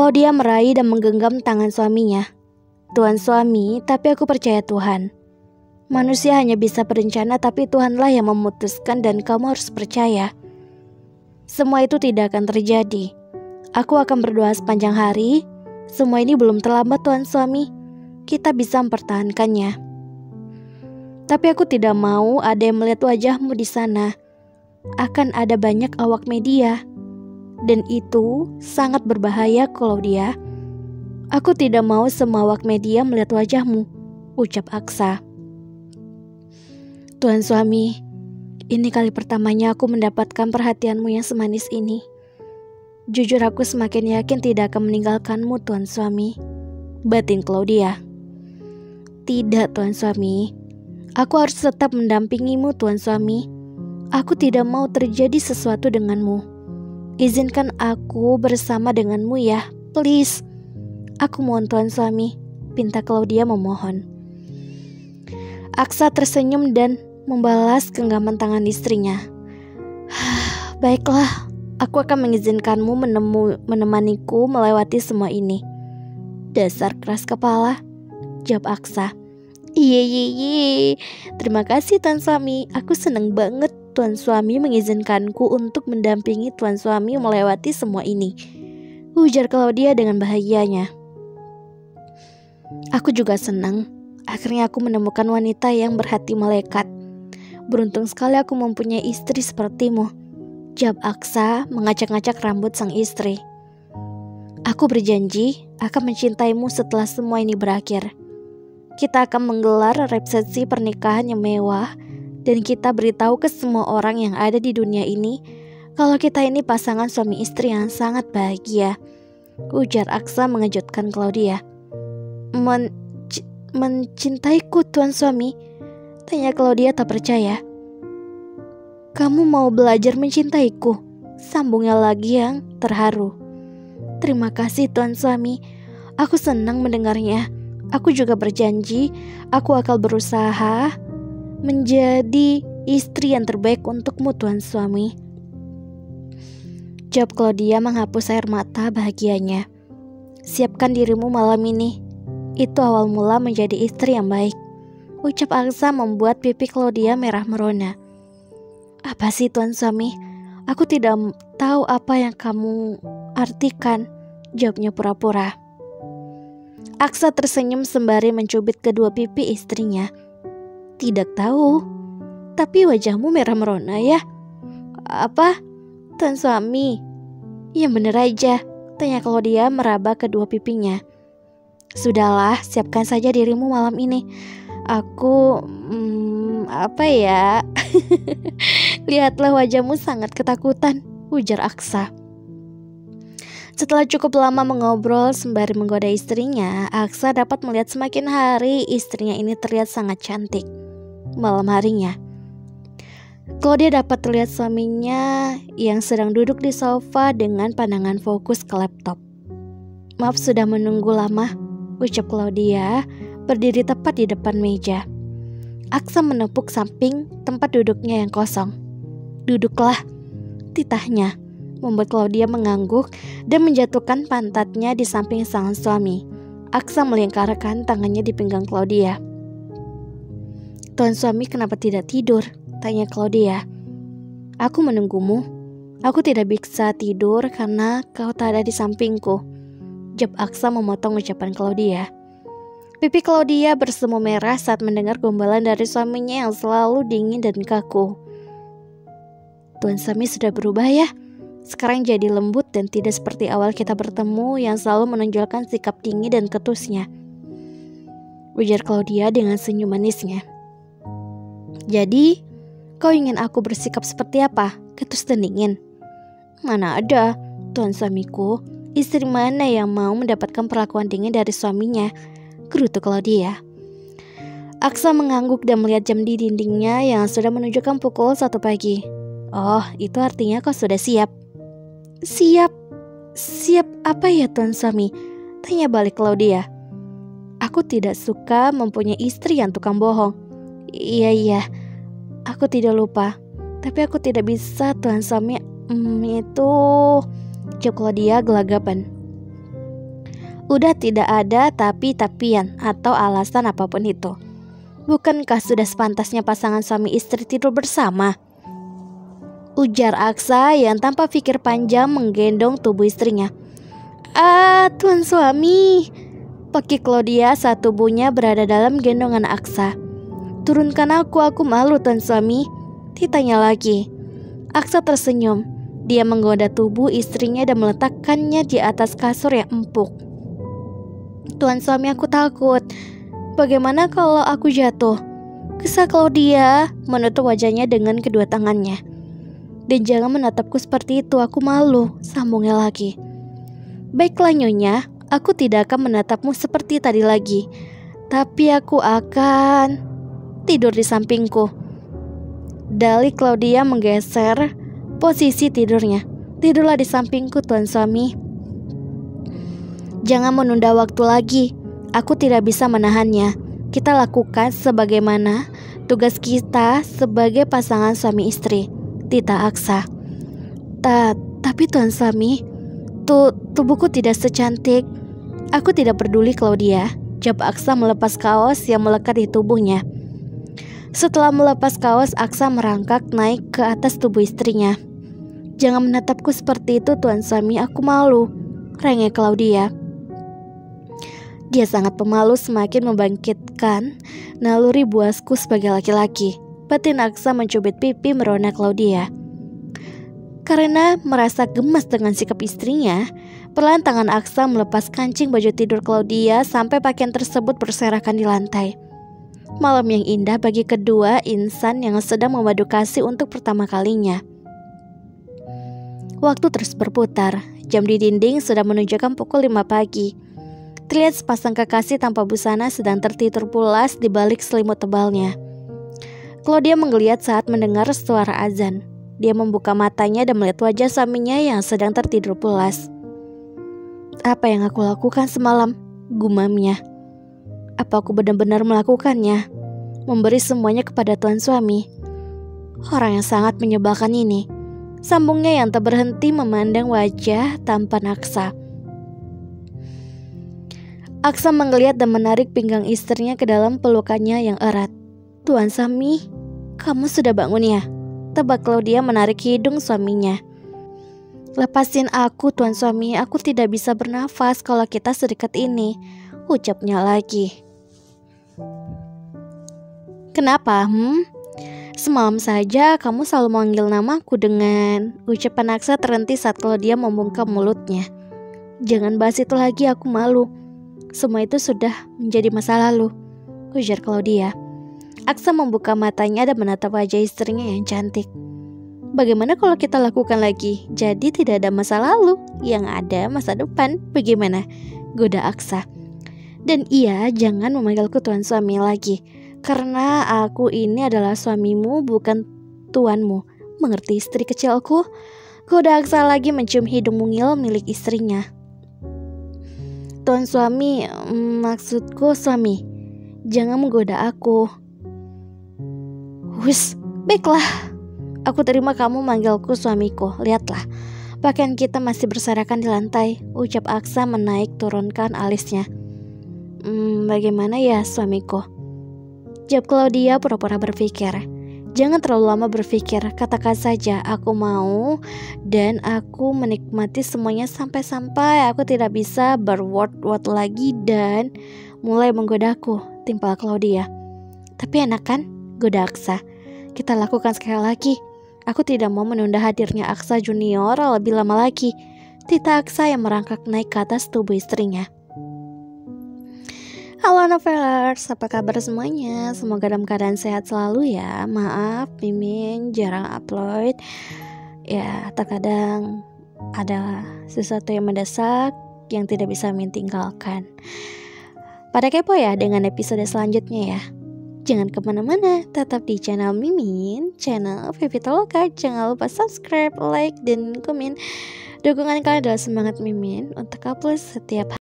Claudia meraih dan menggenggam tangan suaminya. Tuhan suami, tapi aku percaya Tuhan. Manusia hanya bisa berencana, tapi Tuhanlah yang memutuskan dan kamu harus percaya. Semua itu tidak akan terjadi. Aku akan berdoa sepanjang hari. Semua ini belum terlambat Tuhan suami. Kita bisa mempertahankannya. Tapi aku tidak mau ada yang melihat wajahmu di sana. Akan ada banyak awak media. Dan itu sangat berbahaya, Claudia. Aku tidak mau semua awak media melihat wajahmu, ucap Aksa. Tuhan suami, ini kali pertamanya aku mendapatkan perhatianmu yang semanis ini. Jujur aku semakin yakin tidak akan meninggalkanmu Tuhan suami, batin Claudia. Tidak Tuhan suami, aku harus tetap mendampingimu Tuhan suami. Aku tidak mau terjadi sesuatu denganmu. Izinkan aku bersama denganmu ya, please. Aku mohon Tuhan suami, pinta Claudia memohon. Aksa tersenyum dan membalas genggaman tangan istrinya. Baiklah, aku akan mengizinkanmu menemaniku melewati semua ini. Dasar keras kepala, jawab Aksa. Iya. Terima kasih Tuan Suami. Aku senang banget Tuan Suami mengizinkanku untuk mendampingi Tuan Suami melewati semua ini, ujar Claudia dengan bahagianya. Aku juga senang. Akhirnya aku menemukan wanita yang berhati malaikat. Beruntung sekali aku mempunyai istri sepertimu, jawab Aksa mengacak-ngacak rambut sang istri. Aku berjanji akan mencintaimu setelah semua ini berakhir. Kita akan menggelar resepsi pernikahan yang mewah dan kita beritahu ke semua orang yang ada di dunia ini kalau kita ini pasangan suami istri yang sangat bahagia, ujar Aksa mengejutkan Claudia. Mencintaiku Tuan Suami? Tanya Claudia tak percaya. Kamu mau belajar mencintaiku? Sambungnya lagi yang terharu. Terima kasih Tuan Suami. Aku senang mendengarnya. Aku juga berjanji aku akan berusaha menjadi istri yang terbaik untukmu Tuan Suami, jawab Claudia menghapus air mata bahagianya. Siapkan dirimu malam ini. Itu awal mula menjadi istri yang baik, ucap Aksa membuat pipi Claudia merah merona. Apa sih Tuan Suami? Aku tidak tahu apa yang kamu artikan, jawabnya pura-pura. Aksa tersenyum sembari mencubit kedua pipi istrinya. Tidak tahu, tapi wajahmu merah merona ya. Apa? Tuan Suami? Yang bener aja, tanya Claudia meraba kedua pipinya. Sudahlah, siapkan saja dirimu malam ini. Aku, apa ya? Lihatlah wajahmu sangat ketakutan, ujar Aksa. Setelah cukup lama mengobrol sembari menggoda istrinya, Aksa dapat melihat semakin hari istrinya ini terlihat sangat cantik. Malam harinya, Claudia dapat terlihat suaminya yang sedang duduk di sofa dengan pandangan fokus ke laptop. Maaf sudah menunggu lama, ucap Claudia berdiri tepat di depan meja. Aksa menepuk samping tempat duduknya yang kosong. Duduklah, titahnya, membuat Claudia mengangguk dan menjatuhkan pantatnya di samping sang suami. Aksa melingkarkan tangannya di pinggang Claudia. Tuan Suami kenapa tidak tidur? Tanya Claudia. Aku menunggumu. Aku tidak bisa tidur karena kau tak ada di sampingku, jawab Aksa memotong ucapan Claudia. Pipi Claudia bersemu merah saat mendengar gombalan dari suaminya yang selalu dingin dan kaku. Tuan Suami sudah berubah ya. Sekarang jadi lembut dan tidak seperti awal kita bertemu yang selalu menonjolkan sikap dingin dan ketusnya, ujar Claudia dengan senyum manisnya. Jadi, kau ingin aku bersikap seperti apa? Ketus dan dingin? Mana ada, Tuan Suamiku. Istri mana yang mau mendapatkan perlakuan dingin dari suaminya? Gerutu Claudia. Aksa mengangguk dan melihat jam di dindingnya yang sudah menunjukkan pukul 1 pagi. Oh, itu artinya kau sudah siap. Siap? Siap apa ya Tuan Suami? Tanya balik Claudia. Aku tidak suka mempunyai istri yang tukang bohong. Iya, aku tidak lupa. Tapi aku tidak bisa Tuan Suami. Itu, jawab Claudia gelagapan. Udah tidak ada tapi-tapian atau alasan apapun itu. Bukankah sudah sepantasnya pasangan suami istri tidur bersama? Ujar Aksa yang tanpa pikir panjang menggendong tubuh istrinya. Tuan suami, pakik Claudia saat tubuhnya berada dalam gendongan Aksa. Turunkan aku malu tuan suami, ditanya lagi. Aksa tersenyum. Dia menggoda tubuh istrinya dan meletakkannya di atas kasur yang empuk. Tuan suami, aku takut. Bagaimana kalau aku jatuh? Kesah Claudia menutup wajahnya dengan kedua tangannya. Dan jangan menatapku seperti itu, aku malu, sambungnya lagi. Baiklah Nyonya, aku tidak akan menatapmu seperti tadi lagi. Tapi aku akan tidur di sampingku. Dali Claudia menggeser posisi tidurnya. Tidurlah di sampingku tuan suami. Jangan menunda waktu lagi. Aku tidak bisa menahannya. Kita lakukan sebagaimana tugas kita sebagai pasangan suami istri, tita Aksa. Tapi tuan suami, tubuhku tidak secantik. Aku tidak peduli Claudia, jawab Aksa melepas kaos yang melekat di tubuhnya. Setelah melepas kaos, Aksa merangkak naik ke atas tubuh istrinya. Jangan menatapku seperti itu tuan suami, aku malu, rengek Claudia. Dia sangat pemalu, semakin membangkitkan naluri buasku sebagai laki-laki. Batin Aksa mencubit pipi merona Claudia. Karena merasa gemas dengan sikap istrinya, perlahan tangan Aksa melepas kancing baju tidur Claudia sampai pakaian tersebut berserakan di lantai. Malam yang indah bagi kedua insan yang sedang memadu kasih untuk pertama kalinya. Waktu terus berputar. Jam di dinding sudah menunjukkan pukul 5 pagi. Terlihat sepasang kekasih tanpa busana sedang tertidur pulas di balik selimut tebalnya. Claudia menggeliat saat mendengar suara azan. Dia membuka matanya dan melihat wajah suaminya yang sedang tertidur pulas. Apa yang aku lakukan semalam? Gumamnya. Apa aku benar-benar melakukannya? Memberi semuanya kepada tuan suami. Orang yang sangat menyebalkan ini. Sambungnya yang tak berhenti memandang wajah tampan Aksa. Aksa menggeliat dan menarik pinggang istrinya ke dalam pelukannya yang erat. Tuan Sami, kamu sudah bangun ya? Tebak Claudia menarik hidung suaminya. Lepasin aku tuan suami, aku tidak bisa bernafas kalau kita sedekat ini, ucapnya lagi. Kenapa? Semalam saja kamu selalu memanggil namaku dengan... Ucapan Aksa terhenti saat Claudia membungkam mulutnya. Jangan bahas itu lagi, aku malu. Semua itu sudah menjadi masa lalu, ujar Claudia. Aksa membuka matanya dan menatap wajah istrinya yang cantik. Bagaimana kalau kita lakukan lagi? Jadi tidak ada masa lalu, yang ada masa depan. Bagaimana? Goda Aksa. Dan iya, jangan memanggilku tuan suami lagi, karena aku ini adalah suamimu, bukan tuanmu. Mengerti istri kecilku? Goda Aksa lagi mencium hidung mungil milik istrinya. Tuan suami, maksudku suami, jangan menggoda aku. Wis, baiklah. Aku terima kamu manggilku suamiku. Lihatlah, pakaian kita masih berserakan di lantai, ucap Aksa menaik turunkan alisnya. Bagaimana ya suamiku? Jawab Claudia pura-pura berpikir. Jangan terlalu lama berpikir, katakan saja aku mau dan aku menikmati semuanya sampai-sampai aku tidak bisa berword-word lagi dan mulai menggodaku, timpal Claudia. Tapi enak kan? Goda Aksa. Kita lakukan sekali lagi. Aku tidak mau menunda hadirnya Aksa Junior lebih lama lagi. Tita Aksa yang merangkak naik ke atas tubuh istrinya. Halo novelers, apa kabar semuanya? Semoga dalam keadaan sehat selalu ya. Maaf, Mimin jarang upload. Ya, terkadang ada sesuatu yang mendesak yang tidak bisa Mimin tinggalkan. Pada kepo ya dengan episode selanjutnya ya. Jangan kemana-mana, tetap di channel Mimin, channel Vivitoloka. Jangan lupa subscribe, like, dan komen. Dukungan kalian adalah semangat Mimin untuk upload setiap hari.